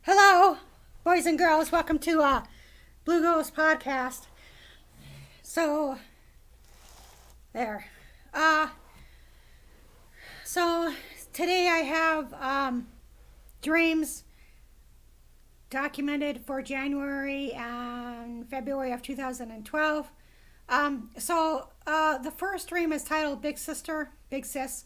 Hello, boys and girls. Welcome to Blue Girls Podcast. So, there. Uh, so today I have dreams documented for January and February of 2012. The first dream is titled Big Sister, Big Sis.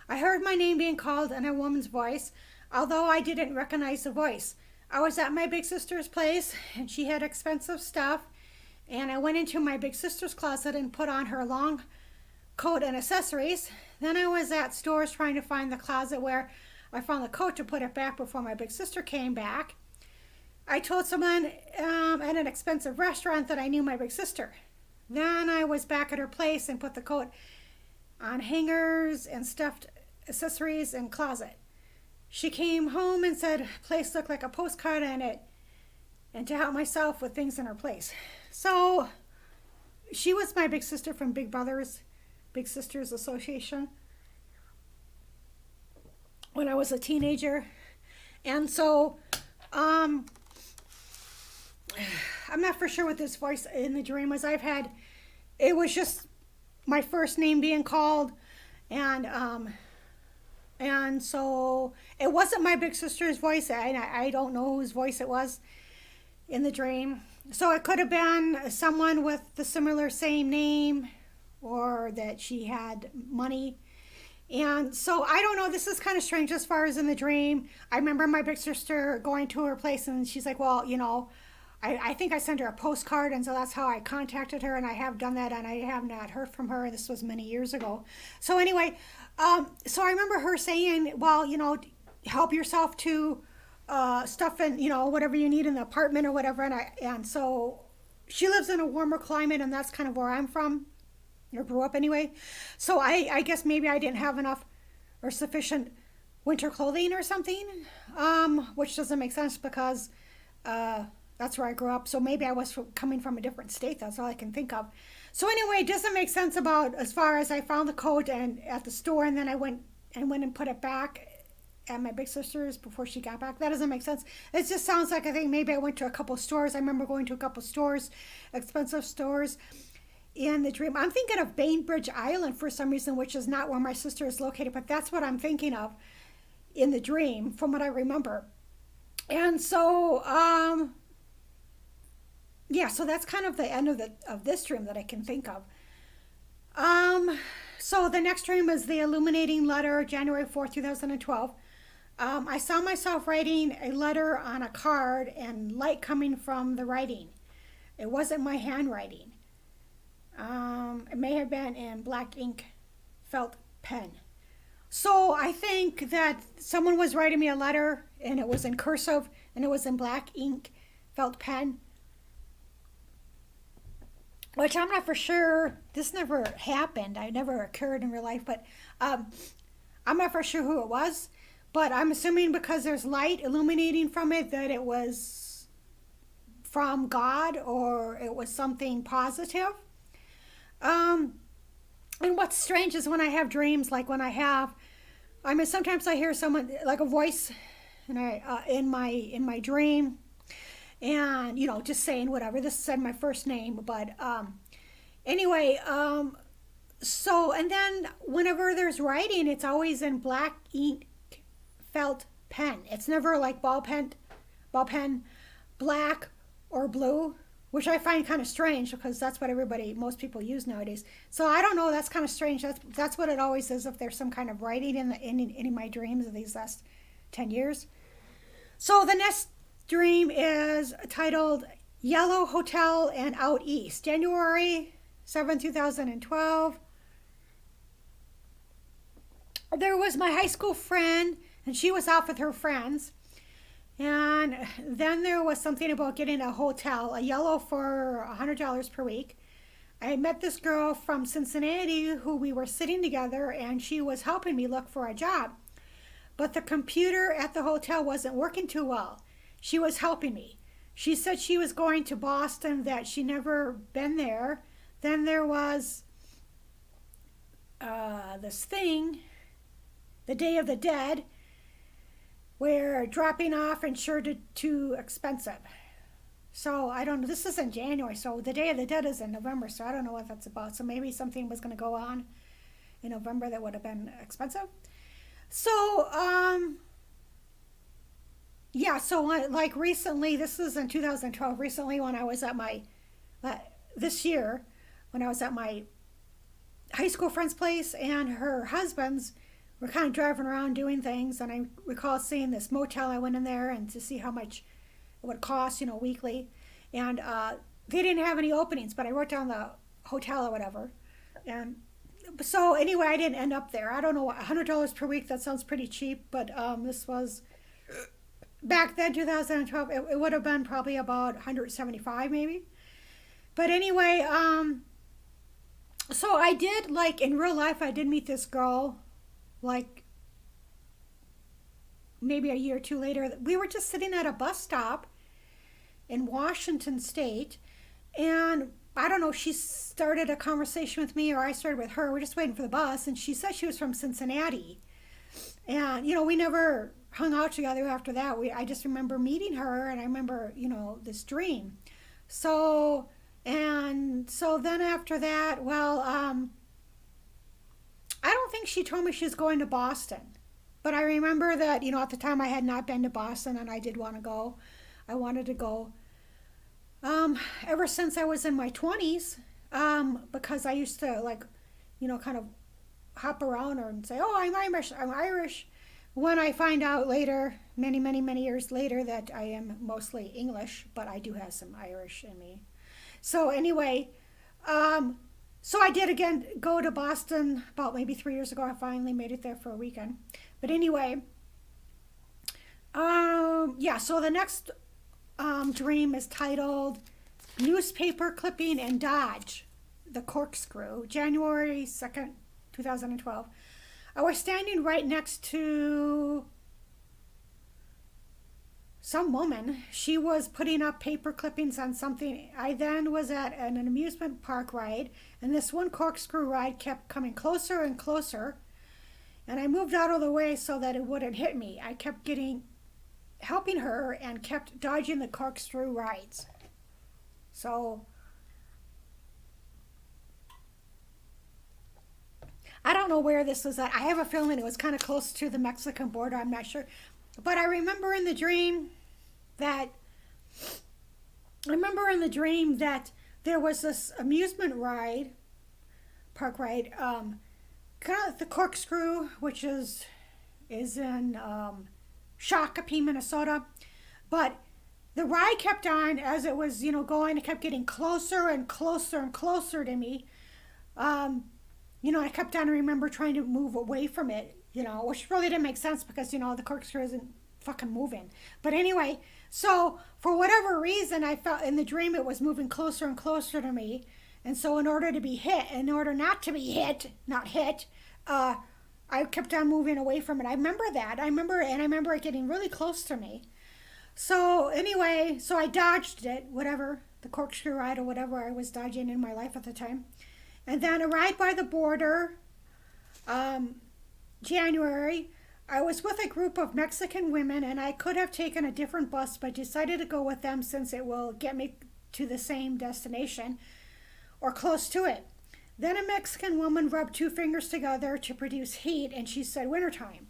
I heard my name being called in a woman's voice, although I didn't recognize the voice. I was at my big sister's place, and she had expensive stuff, and I went into my big sister's closet and put on her long coat and accessories. Then I was at stores trying to find the closet where I found the coat to put it back before my big sister came back. I told someone at an expensive restaurant that I knew my big sister. Then I was back at her place and put the coat on hangers and stuffed accessories in closet. She came home and said, place looked like a postcard in it, and to help myself with things in her place. So she was my big sister from Big Sisters Association when I was a teenager. And so I'm not for sure what this voice in the dream was. It was just my first name being called, and so it wasn't my big sister's voice. I don't know whose voice it was in the dream. So it could have been someone with the similar same name, or that she had money. And so I don't know, this is kind of strange as far as in the dream. I remember my big sister going to her place, and she's like, well, I think I sent her a postcard, and so that's how I contacted her, and I have done that, and I have not heard from her. This was many years ago. So anyway, so I remember her saying, well, help yourself to stuff and, whatever you need in the apartment or whatever. And so she lives in a warmer climate, and that's kind of where I'm from, or grew up anyway. So I guess maybe I didn't have enough or sufficient winter clothing or something, which doesn't make sense because that's where I grew up. So maybe I was coming from a different state. That's all I can think of. So anyway, it doesn't make sense about as far as I found the coat and at the store, and then I went and put it back at my big sister's before she got back. That doesn't make sense. It just sounds like I think maybe I went to a couple stores. I remember going to a couple stores, expensive stores in the dream. I'm thinking of Bainbridge Island for some reason, which is not where my sister is located, but that's what I'm thinking of in the dream from what I remember. And so, so that's kind of the end of this dream that I can think of. So the next dream is the Illuminating Letter, January 4th, 2012. I saw myself writing a letter on a card and light coming from the writing. It wasn't my handwriting. It may have been in black ink felt pen. So I think that someone was writing me a letter, and it was in cursive, and it was in black ink felt pen, which I'm not for sure. This never happened. I never occurred in real life, but I'm not for sure who it was. But I'm assuming because there's light illuminating from it that it was from God, or it was something positive. And what's strange is when I have dreams, like sometimes I hear someone, like a voice, and in my dream, and just saying whatever. This said my first name, but anyway, so, and then whenever there's writing, it's always in black ink felt pen. It's never like ball pen, black or blue, which I find kind of strange because that's what most people use nowadays. So I don't know, that's kind of strange. That's what it always is if there's some kind of writing in my dreams of these last 10 years. So the next dream is titled Yellow Hotel and Out East, January 7, 2012. There was my high school friend, and she was out with her friends. And then there was something about getting a hotel, a yellow, for $100 per week. I met this girl from Cincinnati who we were sitting together, and she was helping me look for a job. But the computer at the hotel wasn't working too well. She was helping me. She said she was going to Boston, that she never been there. Then there was this thing, the Day of the Dead, where dropping off insured too expensive. So I don't know. This is in January, so the Day of the Dead is in November, so I don't know what that's about. So maybe something was going to go on in November that would have been expensive. So, yeah, so like recently, this is in 2012, recently when I was at this year, when I was at my high school friend's place and her husband's, we're kind of driving around doing things, and I recall seeing this motel. I went in there and to see how much it would cost, weekly, and they didn't have any openings, but I wrote down the hotel or whatever, and so anyway, I didn't end up there. I don't know, $100 per week, that sounds pretty cheap, but this was, back then, 2012, it would have been probably about $175 maybe. But anyway, so I did, like, in real life, I did meet this girl, like, maybe a year or two later. We were just sitting at a bus stop in Washington State, and I don't know, she started a conversation with me, or I started with her. We're just waiting for the bus, and she said she was from Cincinnati. And, we never hung out together after that. I just remember meeting her, and I remember, this dream. So then after that, well, I don't think she told me she was going to Boston. But I remember that, at the time I had not been to Boston, and I did want to go. I wanted to go. Ever since I was in my 20s, because I used to, like, kind of hop around and say, oh, I'm Irish. When I find out later, many, many, many years later, that I am mostly English, but I do have some Irish in me. So anyway, so I did again go to Boston about maybe 3 years ago. I finally made it there for a weekend. But anyway, yeah, so the next dream is titled Newspaper Clipping and Dodge, the Corkscrew, January 2nd, 2012. I was standing right next to some woman. She was putting up paper clippings on something. I then was at an amusement park ride, and this one corkscrew ride kept coming closer and closer, and I moved out of the way so that it wouldn't hit me. I kept helping her and kept dodging the corkscrew rides. So I don't know where this was at. I have a feeling it was kind of close to the Mexican border. I'm not sure. But I remember in the dream that there was this amusement park ride, kind of like the Corkscrew, which is in Shakopee, Minnesota. But the ride kept on as it was, going. It kept getting closer and closer and closer to me. I kept on, remember trying to move away from it, which really didn't make sense because, the corkscrew isn't fucking moving. But anyway, so for whatever reason, I felt in the dream it was moving closer and closer to me. And so in order not to be hit, I kept on moving away from it. I remember that. I remember it getting really close to me. So anyway, so I dodged it, whatever, the corkscrew ride or whatever I was dodging in my life at the time. And then a ride by the border, January, I was with a group of Mexican women, and I could have taken a different bus, but decided to go with them since it will get me to the same destination or close to it. Then a Mexican woman rubbed two fingers together to produce heat, and she said wintertime.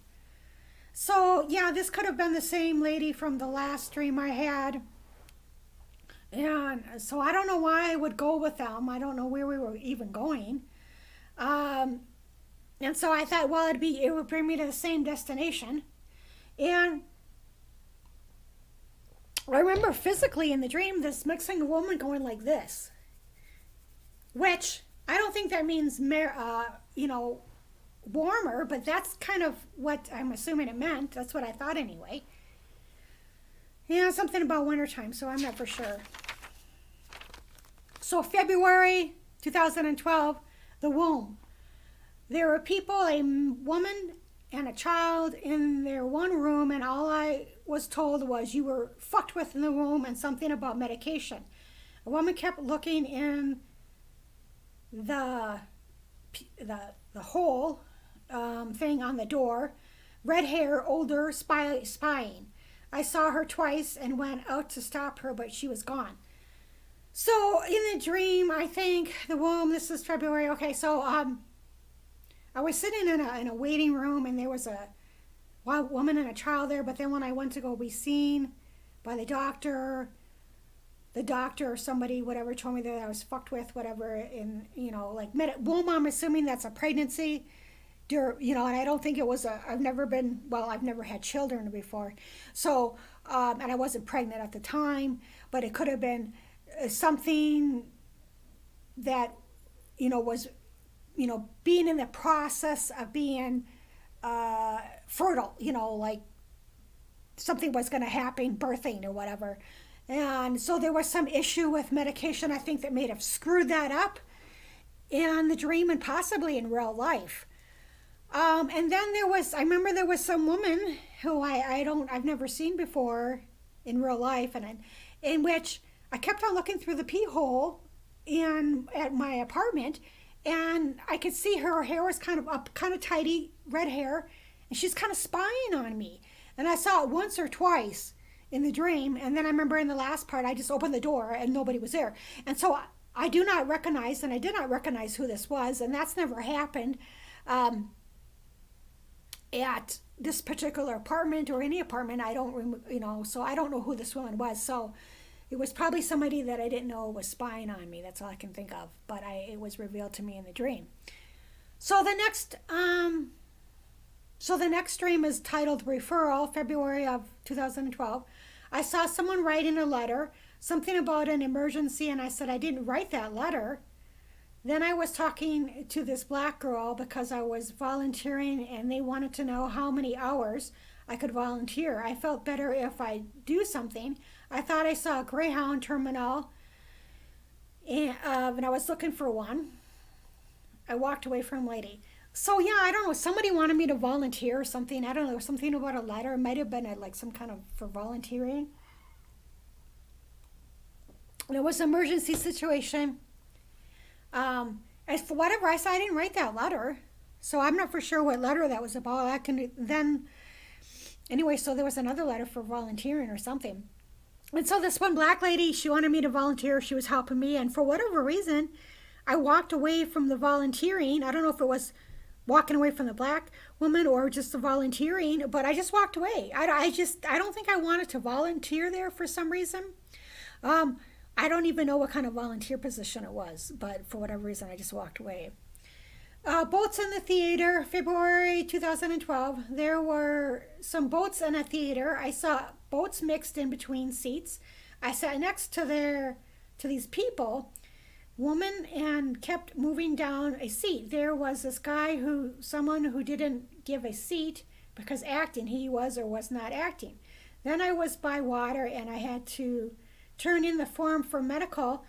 So, yeah, this could have been the same lady from the last dream I had. And so I don't know why I would go with them. I don't know where we were even going. And so I thought, well, it would bring me to the same destination. And I remember physically in the dream, this Mexican woman going like this, which I don't think that means, warmer, but that's kind of what I'm assuming it meant. That's what I thought anyway. Yeah, something about wintertime, so I'm not for sure. So February 2012, the womb. There were people, a woman and a child in their one room, and all I was told was you were fucked with in the womb and something about medication. A woman kept looking in the hole thing on the door, red hair, older, spying. I saw her twice and went out to stop her, but she was gone. So in the dream, I think the womb, this is February. Okay, so I was sitting in a waiting room, and there was a woman and a child there. But then when I went to go be seen by the doctor or somebody, whatever, told me that I was fucked with, whatever, in, like womb, I'm assuming that's a pregnancy. And I don't think it was I've never had children before. So, and I wasn't pregnant at the time, but it could have been something that, was, being in the process of being fertile, like something was going to happen, birthing or whatever. And so there was some issue with medication, I think, that may have screwed that up in the dream and possibly in real life. And then I remember there was some woman who I've never seen before in real life, and in which I kept on looking through the pee hole at my apartment, and I could see her hair was kind of up, kind of tidy, red hair, and she's kind of spying on me. And I saw it once or twice in the dream, and then I remember in the last part, I just opened the door and nobody was there. And so I did not recognize who this was, and that's never happened at this particular apartment or any apartment. So I don't know who this woman was. So it was probably somebody that I didn't know was spying on me. That's all I can think of. But it was revealed to me in the dream. So the next dream is titled Referral, February of 2012. I saw someone writing a letter, something about an emergency, and I said I didn't write that letter. Then I was talking to this black girl because I was volunteering, and they wanted to know how many hours I could volunteer. I felt better if I do something. I thought I saw a Greyhound terminal, and I was looking for one. I walked away from a lady. So yeah, I don't know. Somebody wanted me to volunteer or something. I don't know, something about a letter. It might have been like some kind of for volunteering. And it was an emergency situation. As for whatever I said, I didn't write that letter, so I'm not for sure what letter that was about. Anyway, so there was another letter for volunteering or something. And so this one black lady, she wanted me to volunteer. She was helping me, and for whatever reason, I walked away from the volunteering. I don't know if it was walking away from the black woman or just the volunteering, but I just walked away. I don't think I wanted to volunteer there for some reason. I don't even know what kind of volunteer position it was, but for whatever reason, I just walked away. Boats in the theater, February 2012. There were some boats in a theater. I saw boats mixed in between seats. I sat next to these people, woman, and kept moving down a seat. There was this guy someone who didn't give a seat because he was or was not acting. Then I was by water, and I had to turn in the form for medical.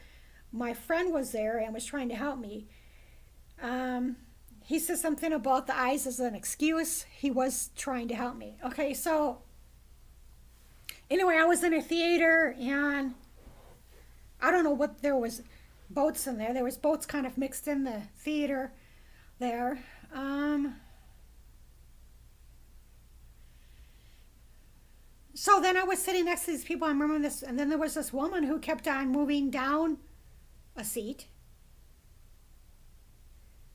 My friend was there and was trying to help me. He said something about the eyes as an excuse. He was trying to help me. Okay, so anyway, I was in a theater, and I don't know what, there was boats in there. There was boats kind of mixed in the theater there. So then I was sitting next to these people. I remember this, and then there was this woman who kept on moving down a seat.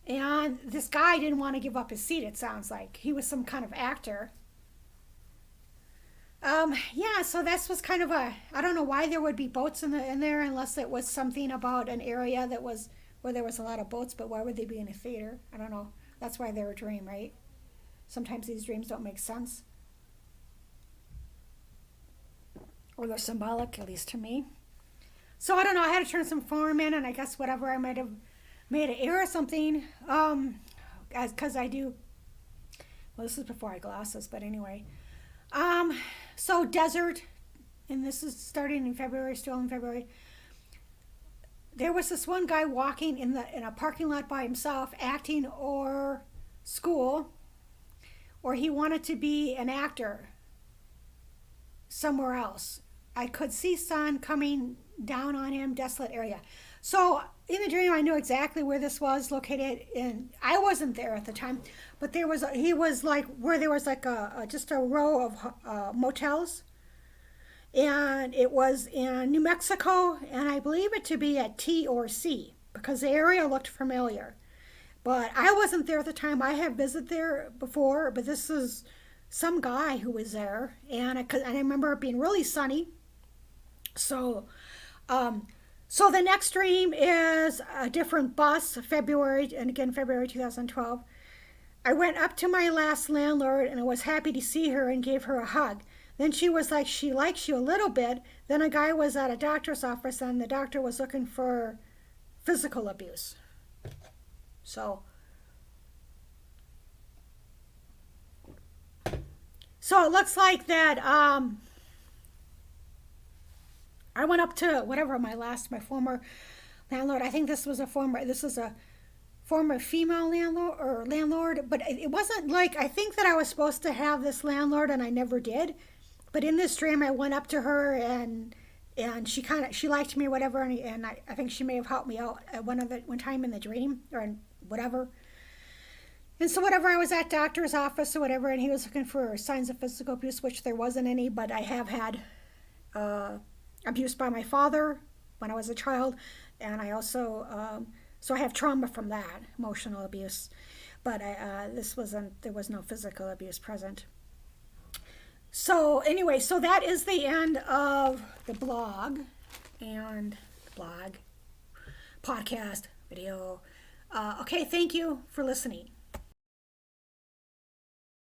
And this guy didn't want to give up his seat, it sounds like. He was some kind of actor. Yeah, so this was kind of I don't know why there would be boats in there unless it was something about an area that was where there was a lot of boats, but why would they be in a theater? I don't know. That's why they're a dream, right? Sometimes these dreams don't make sense. Or they're symbolic, at least to me. So I don't know, I had to turn some form in, and I guess whatever, I might have made an error or something, because I do, well, this is before I glasses, but anyway. So desert, and this is starting in February, still in February. There was this one guy walking in a parking lot by himself, acting or school, or he wanted to be an actor somewhere else. I could see sun coming down on him, desolate area. So in the dream, I knew exactly where this was located. And I wasn't there at the time, but he was like where there was like just a row of motels, and it was in New Mexico, and I believe it to be at T or C because the area looked familiar. But I wasn't there at the time. I have visited there before, but this is some guy who was there, and I remember it being really sunny. So, so the next dream is a different bus, February, and again February 2012. I went up to my last landlord and I was happy to see her and gave her a hug. Then she was like, she likes you a little bit. Then a guy was at a doctor's office and the doctor was looking for physical abuse. So, so it looks like that I went up to whatever my former landlord. I think this is a former female landlord, but it wasn't like, I think that I was supposed to have this landlord and I never did. But in this dream, I went up to her and she liked me, whatever, and I think she may have helped me out at one time in the dream or whatever. And so whatever, I was at doctor's office or whatever, and he was looking for signs of physical abuse, which there wasn't any, but I have had abuse by my father when I was a child, and I also so I have trauma from that, emotional abuse. But there was no physical abuse present. So anyway, so that is the end of the blog and podcast video. Okay, thank you for listening.